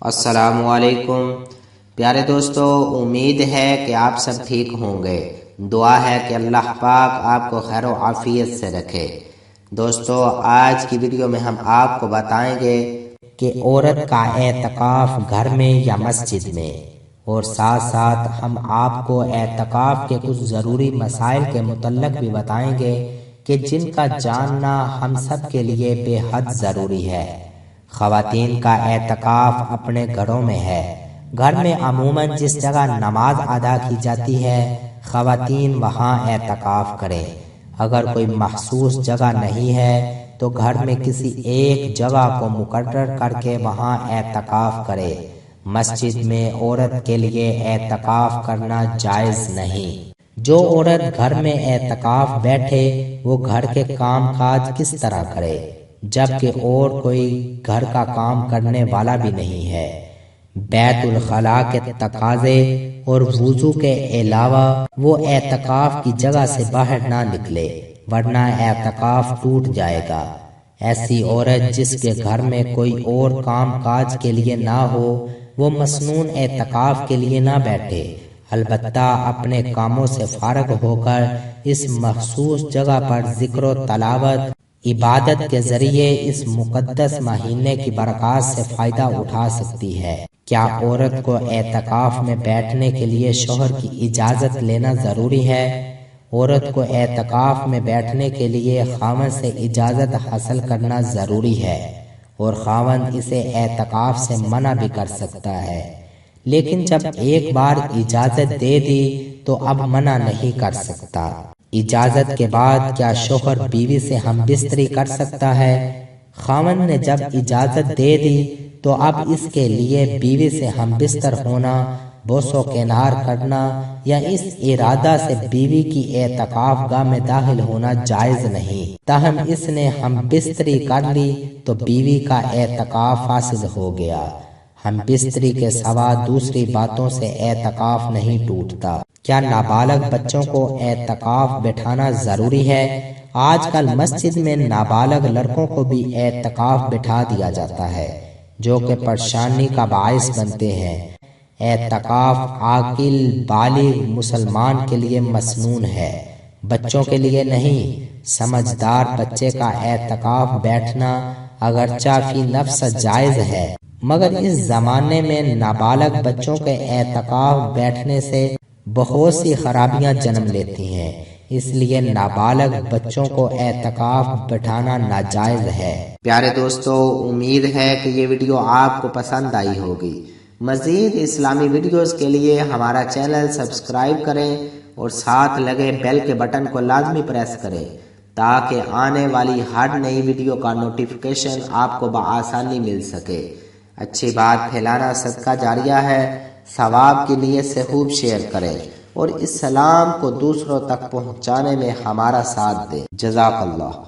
السلام علیکم پیارے دوستو، امید ہے کہ آپ سب ٹھیک ہوں گے۔ دعا ہے کہ اللہ پاک آپ کو خیر و عافیت سے رکھے۔ دوستو، آج کی ویڈیو میں ہم آپ کو بتائیں گے کہ عورت کا اعتکاف گھر میں یا مسجد میں، اور ساتھ ساتھ ہم آپ کو اعتکاف کے کچھ ضروری مسائل کے متعلق بھی بتائیں گے کہ جن کا جاننا ہم سب کے لیے بے حد ضروری ہے۔ خواتین کا اعتکاف اپنے گھروں میں ہے۔ گھر میں عموماً جس جگہ نماز ادا کی جاتی ہے، خواتین وہاں اعتکاف کریں۔ اگر کوئی مخصوص جگہ نہیں ہے تو گھر میں کسی ایک جگہ کو مقرر کر کے وہاں اعتکاف کرے۔ مسجد میں عورت کے لیے اعتکاف کرنا جائز نہیں۔ جو عورت گھر میں اعتکاف بیٹھے وہ گھر کے کام کاج کس طرح کرے، جبکہ اور کوئی گھر کا کام کرنے والا بھی نہیں ہے؟ بیت الخلاء کے تقاضے اور وضو کے علاوہ وہ اعتکاف کی جگہ سے باہر نہ نکلے، ورنہ اعتکاف ٹوٹ جائے گا۔ ایسی عورت جس کے گھر میں کوئی اور کام کاج کے لیے نہ ہو، وہ مسنون اعتکاف کے لیے نہ بیٹھے، البتہ اپنے کاموں سے فارغ ہو کر اس مخصوص جگہ پر ذکر و تلاوت عبادت کے ذریعے اس مقدس مہینے کی برکات سے فائدہ اٹھا سکتی ہے۔ کیا عورت کو اعتکاف میں بیٹھنے کے لیے شوہر کی اجازت لینا ضروری ہے؟ عورت کو اعتکاف میں بیٹھنے کے لیے خاوند سے اجازت حاصل کرنا ضروری ہے، اور خاوند اسے اعتکاف سے منع بھی کر سکتا ہے، لیکن جب ایک بار اجازت دے دی تو اب منع نہیں کر سکتا۔ اجازت کے بعد کیا شوہر بیوی سے ہم بستری کر سکتا ہے؟ خاوند نے جب اجازت دے دی تو اب اس کے لیے بیوی سے ہم بستر ہونا، بوس و کنار کرنا یا اس ارادہ سے بیوی کی اعتکاف گاہ میں داخل ہونا جائز نہیں۔ تاہم اس نے ہم بستری کر لی تو بیوی کا اعتکاف فاسد ہو گیا۔ ہم بستری کے سوا دوسری باتوں سے اعتکاف نہیں ٹوٹتا۔ کیا نابالغ بچوں کو اعتکاف بٹھانا ضروری ہے؟ آج کل مسجد میں نابالغ لڑکوں کو بھی اعتکاف بٹھا دیا جاتا ہے، جو کہ پریشانی کا باعث بنتے ہیں۔ اعتکاف عاقل بالغ مسلمان کے لیے مسنون ہے، بچوں کے لیے نہیں۔ سمجھدار بچے کا اعتکاف بیٹھنا اگرچہ فی نفس جائز ہے، مگر اس زمانے میں نابالغ بچوں کے اعتکاف بیٹھنے سے بہت سی خرابیاں جنم لیتی ہیں، اس لیے نابالغ بچوں کو اعتکاف بٹھانا ناجائز ہے۔ پیارے دوستو، امید ہے کہ یہ ویڈیو آپ کو پسند آئی ہوگی۔ مزید اسلامی ویڈیوز کے لیے ہمارا چینل سبسکرائب کریں اور ساتھ لگے بیل کے بٹن کو لازمی پریس کریں تاکہ آنے والی ہر نئی ویڈیو کا نوٹیفیکیشن آپ کو بآسانی مل سکے۔ اچھی بات پھیلانا صدقہ جاریہ ہے، ثواب کی نیت سے خوب شیئر کریں اور اسلام کو دوسروں تک پہنچانے میں ہمارا ساتھ دیں۔ جزاک اللہ۔